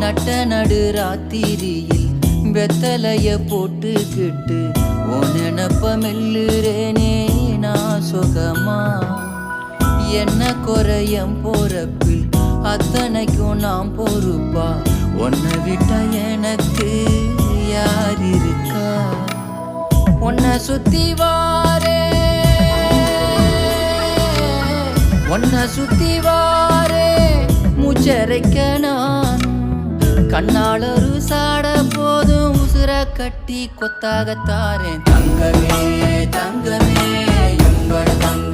நட்ட நடு ராத்திரியில் வெத்தலைய போட்டுக்கிட்டு உன் நினப்ப மெல்லுறேனே நான் சுகமா. என்ன குறையம் போறப்பில் அத்தனைக்கும் நாம் பொறுப்பா. உன்னை விட்டா எனக்கு யார் இருக்கா? உன்னை சுத்தி வாரே மூச்சரைக்க நான் கண்ணாளரு சாட போதும் உசுர கட்டி கொத்தாகத்தாரேன். தங்கமே தங்கமே எங்கட தங்க